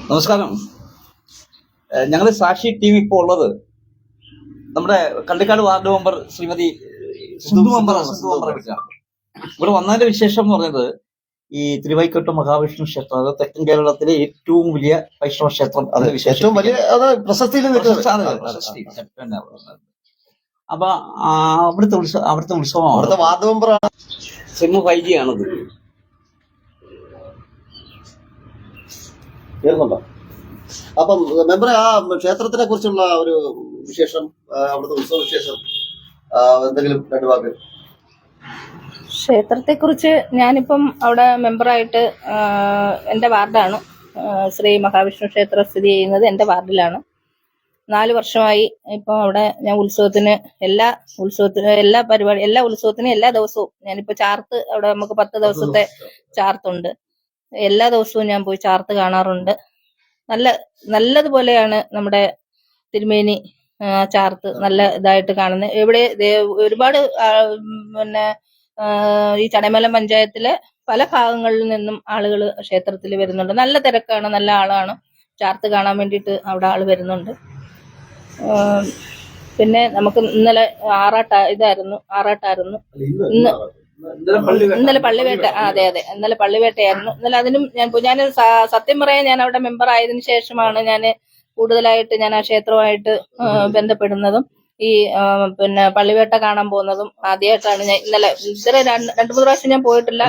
നമസ്കാരം. ഞങ്ങൾ സാക്ഷി ടീം ഇപ്പോൾ ഉള്ളത് നമ്മുടെ കള്ളിക്കാട് വാർഡ് മെമ്പർ ശ്രീമതി സിന്ധു മെമ്പറെ വിളിച്ചാണ്. ഇവിടെ വന്നതിന്റെ വിശേഷം എന്ന് പറയുന്നത് ഈ തിരുവൈക്കോട്ട് മഹാവിഷ്ണു ക്ഷേത്രം, അത് തെക്കൻ കേരളത്തിലെ ഏറ്റവും വലിയ വൈഷ്ണവ ക്ഷേത്രം. അതിന്റെ വിശേഷം പ്രശസ്തി. അപ്പൊ അവിടുത്തെ ഉത്സവമാണ്. അവിടുത്തെ വാർഡ് മെമ്പറാണ് സിമ്മു ഫൈജിയാണത്. കേൾക്കുന്നുണ്ടോ? അപ്പം മെമ്പറെ, ആ ക്ഷേത്രത്തിനെ കുറിച്ചുള്ള ഒരു വിശേഷം, അവിടുത്തെ ഉത്സവ വിശേഷം എന്തെങ്കിലും രണ്ടു വാക്ക്. ക്ഷേത്രത്തെ കുറിച്ച് ഞാനിപ്പം അവിടെ മെമ്പറായിട്ട് എൻ്റെ വാർഡാണ്. ശ്രീ മഹാവിഷ്ണു ക്ഷേത്രം സ്ഥിതി ചെയ്യുന്നത് എൻ്റെ വാർഡിലാണ്. 4 വർഷമായി ഇപ്പം അവിടെ ഞാൻ എല്ലാ ഉത്സവത്തിനും എല്ലാ ദിവസവും ഞാനിപ്പോൾ ചാർത്ത്, അവിടെ നമുക്ക് 10 ദിവസത്തെ ചാർത്തുണ്ട്. എല്ലാ ദിവസവും ഞാൻ പോയി ചാർത്ത് കാണാറുണ്ട്. നല്ലതുപോലെയാണ് നമ്മുടെ തിരുമേനി ചാർത്ത് നല്ല ഇതായിട്ട് കാണുന്നത്. ഇവിടെ ഒരുപാട് പിന്നെ ഈ ചടയമലം പഞ്ചായത്തിലെ പല ഭാഗങ്ങളിൽ നിന്നും ആളുകൾ ക്ഷേത്രത്തിൽ വരുന്നുണ്ട്. നല്ല തിരക്കാണ്, നല്ല ആളാണ്. ചാർത്ത് കാണാൻ വേണ്ടിയിട്ട് അവിടെ ആള് വരുന്നുണ്ട്. പിന്നെ നമുക്ക് ഇന്നലെ ആറാട്ടായിരുന്നു. ഇന്നലെ പള്ളിവേട്ട. അതെ, ഇന്നലെ പള്ളിവേട്ടയായിരുന്നു. ഇന്നലെ അതിനും ഞാൻ സത്യം പറയാൻ, ഞാൻ അവിടെ മെമ്പർ ആയതിനു ശേഷമാണ് ഞാൻ കൂടുതലായിട്ട് ഞാൻ ആ ക്ഷേത്രവുമായിട്ട് ബന്ധപ്പെടുന്നതും ഈ പിന്നെ പള്ളിവേട്ട കാണാൻ പോകുന്നതും ആദ്യമായിട്ടാണ്. ഞാൻ ഇന്നലെ 2-3 പ്രാവശ്യം ഞാൻ പോയിട്ടില്ല.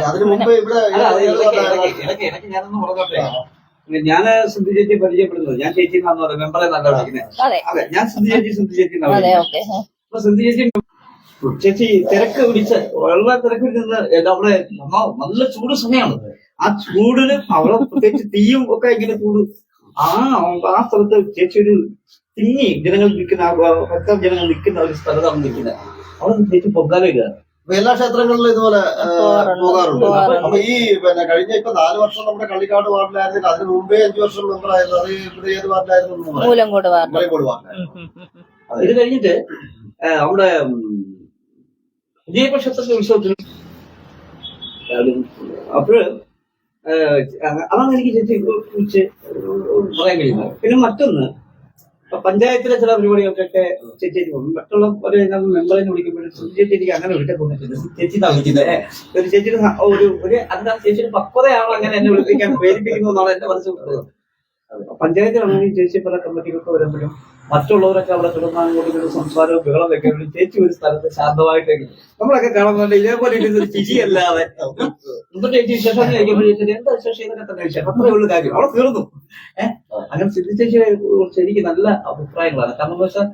ഞാൻ സിന്ധു ചേച്ചി പരിചയപ്പെടുന്നത്, ഞാൻ ചേച്ചി മെമ്പറെ നല്ല വിളിക്കുന്നത്. ഞാൻ സിന്ധു ചേച്ചി സിന്ധു ചേച്ചി ചേച്ചി തിരക്ക് പിടിച്ച് വളരെ തിരക്ക് പിടിച്ച് അവിടെ നല്ല ചൂട് സമയമാണ്. ആ ചൂടിന് അവിടെ പ്രത്യേകിച്ച് തീയും ഒക്കെ ഇങ്ങനെ ചൂട് ആ സ്ഥലത്ത് ചേച്ചി ഒരു തിങ്ങി ജനങ്ങൾ നിൽക്കുന്ന, ജനങ്ങൾ നിൽക്കുന്ന ഒരു സ്ഥലത്താണ് നിൽക്കുന്നത്. അവിടെ ചേച്ചി പൊങ്കാലയില്ല. എല്ലാ ക്ഷേത്രങ്ങളിലും ഇതുപോലെ പോകാറുണ്ട്. അപ്പൊ ഈ കഴിഞ്ഞ 4 വർഷം നമ്മുടെ കള്ളിക്കാട് വാർഡിലായിരുന്നില്ല, അതിന് മുമ്പേ 5 വർഷം മെമ്പറായിരുന്നു. അത് ഇവിടെ ഏത് വാർഡിലായിരുന്നു? മൂലങ്കോട് വാർഡ്. ഇത് കഴിഞ്ഞിട്ട് നമ്മുടെ വിജയപക്ഷത്തിന്റെ ഉത്സവത്തിന് അപ്പോഴ് അതാണ് എനിക്ക് ചേച്ചി കുറിച്ച് പറയാൻ കഴിയുന്നത്. പിന്നെ മറ്റൊന്ന്, പഞ്ചായത്തിലെ ചില പരിപാടികൾക്കൊക്കെ ചേച്ചി മറ്റുള്ള മെമ്പറിനെ വിളിക്കുമ്പോഴും ചേച്ചി എനിക്ക് അങ്ങനെ വിളിക്കാൻ തോന്നിയിട്ടുണ്ട്. ചേച്ചി വിളിക്കുന്നത് ഒരു ചേച്ചിയുടെ അതിന്റെ ചേച്ചിയുടെ പക്വതയാണ് അങ്ങനെ എന്നെ വിളിപ്പിക്കാൻ പ്രേരിപ്പിക്കുന്നതെന്നാണ് എന്റെ മനസ്സിൽ. പഞ്ചായത്തിലാണെങ്കിൽ ചേച്ചി പല കമ്മിറ്റികൾക്ക് വരുമ്പോഴും മറ്റുള്ളവരൊക്കെ അവിടെ കിടന്നാലും സംസാരവും ബഹളം വെക്കുമ്പോഴും ചേച്ചി ഒരു സ്ഥലത്ത് ശാന്തമായിട്ടേക്ക് നമ്മളൊക്കെ കാണുന്നുണ്ട്. ഇതേപോലെ ഒരു ചിരിയല്ലാതെ എന്തൊക്കെ ചേച്ചി വിശേഷം കഴിക്കുമ്പോഴേക്കും എന്താ വിശേഷം ഇതൊക്കെ തന്നെ വിശേഷം, അത്രേ ഉള്ളു കാര്യം, അവിടെ തീർന്നു. അങ്ങനെ സിദ്ധി ചേച്ചിയെ കുറിച്ച് എനിക്ക് നല്ല അഭിപ്രായങ്ങളാണ്. കാരണം എന്ന് വെച്ചാൽ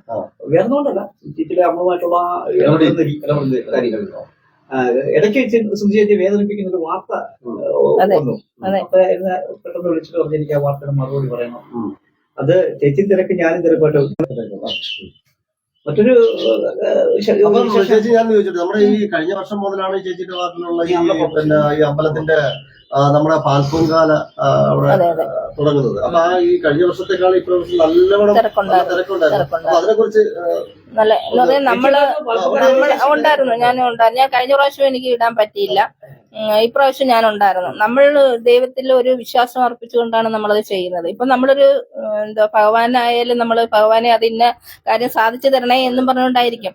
വേറെന്നുകൊണ്ടല്ല, ചേച്ചിയിലെ അമ്മമായിട്ടുള്ള ഇടപെടുന്ന കാര്യങ്ങളുണ്ടോ. ഇടയ്ക്ക് സിന്ധു ചേച്ചി വേദനിപ്പിക്കുന്ന ഒരു വാർത്ത വന്നു. അപ്പൊ എന്നെ പെട്ടെന്ന് വിളിച്ചിട്ട് പറഞ്ഞ് എനിക്ക് ആ വാർത്തയുടെ മറുപടി പറയണം. അത് ചേച്ചി തിരക്ക് ഞാനും തിരക്കായിട്ട്. മറ്റൊരു ചേച്ചി ഞാൻ ചോദിച്ചിട്ട്, നമ്മുടെ ഈ കഴിഞ്ഞ വർഷം മുതലാണ് ചേച്ചിയുടെ വാർഡിലുള്ള ഈ അമ്പലത്തിന്റെ നമ്മുടെ പാൽപ്പൊങ്കാല അവിടെ തുടങ്ങുന്നത്. അപ്പൊ ഈ കഴിഞ്ഞ വർഷത്തെക്കാൾ ഇപ്രാവശ്യം നല്ലവണ്ണം തിരക്കുണ്ടായിരുന്നു. അപ്പൊ അതിനെ കുറിച്ച് നമ്മള് ഉണ്ടായിരുന്നു. ഞാൻ കഴിഞ്ഞ പ്രാവശ്യം എനിക്ക് ഇടാൻ പറ്റിയില്ല. ഇപ്രാവശ്യം ഞാൻ ഉണ്ടായിരുന്നു. നമ്മൾ ദൈവത്തിൽ ഒരു വിശ്വാസം അർപ്പിച്ചുകൊണ്ടാണ് നമ്മളത് ചെയ്യുന്നത്. ഇപ്പൊ നമ്മളൊരു ഭഗവാനായാലും നമ്മൾ ഭഗവാനെ അതിന്റെ കാര്യം സാധിച്ചു തരണേ എന്നും പറഞ്ഞുകൊണ്ടായിരിക്കും.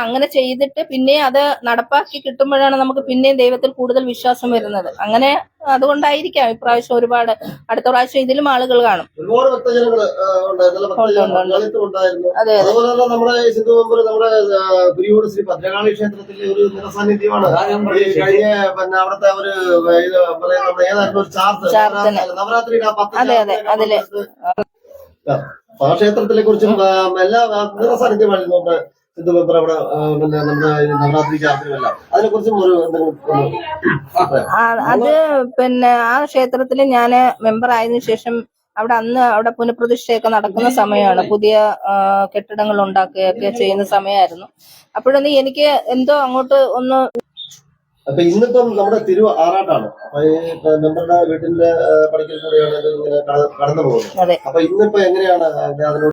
അങ്ങനെ ചെയ്തിട്ട് പിന്നെ അത് നടപ്പാക്കി കിട്ടുമ്പോഴാണ് നമുക്ക് പിന്നെയും ദൈവത്തിൽ കൂടുതൽ വിശ്വാസം വരുന്നത്. അങ്ങനെ അതുകൊണ്ടായിരിക്കാം ഇപ്രാവശ്യം ഒരുപാട്. അടുത്ത പ്രാവശ്യം ഇതിലും ആളുകൾ കാണും. ഒരുപാട് ഭക്തജനങ്ങള് ഉണ്ടായിരുന്നു. അതുപോലെ തന്നെ നമ്മുടെ സിന്ധു മെമ്പർ നമ്മുടെ കുരിയോട് ശ്രീ ഭദ്രകാളി ക്ഷേത്രത്തിലെ ഒരു നിറസാന്നിധ്യമാണ്. കഴിഞ്ഞ അവിടുത്തെ ഒരു ഏതായിരുന്നു ഒരു ചാർത്ത് നവരാത്രിയുടെ അതില് ആ ക്ഷേത്രത്തിനെ കുറിച്ചും എല്ലാ നിറസാന്നിധ്യമായിരുന്നു നമ്മുടെ സിന്ധു മെമ്പർ അവിടെ. നമ്മുടെ നവരാത്രി ചാർത്തിനുമല്ല, അതിനെ കുറിച്ചും അത് ആ ക്ഷേത്രത്തില് ഞാന് മെമ്പർ ആയതിനു ശേഷം അവിടെ പുനഃപ്രതിഷ്ഠയൊക്കെ നടക്കുന്ന സമയമാണ്. പുതിയ കെട്ടിടങ്ങൾ ഉണ്ടാക്കുകയൊക്കെ ചെയ്യുന്ന സമയമായിരുന്നു. അപ്പോഴൊന്നും എനിക്ക് എന്തോ അങ്ങോട്ട് ഒന്ന്. അപ്പൊ ഇന്നിപ്പം നമ്മുടെ ആറാട്ടാണ്. അപ്പൊ ഈ മെമ്പറുടെ വീട്ടിന്റെ പടിക്കൽ കൂടെയാണ് ഇങ്ങനെ കടന്നു പോകുന്നത്. അപ്പൊ ഇന്നിപ്പോ എങ്ങനെയാണ് അതിനോട്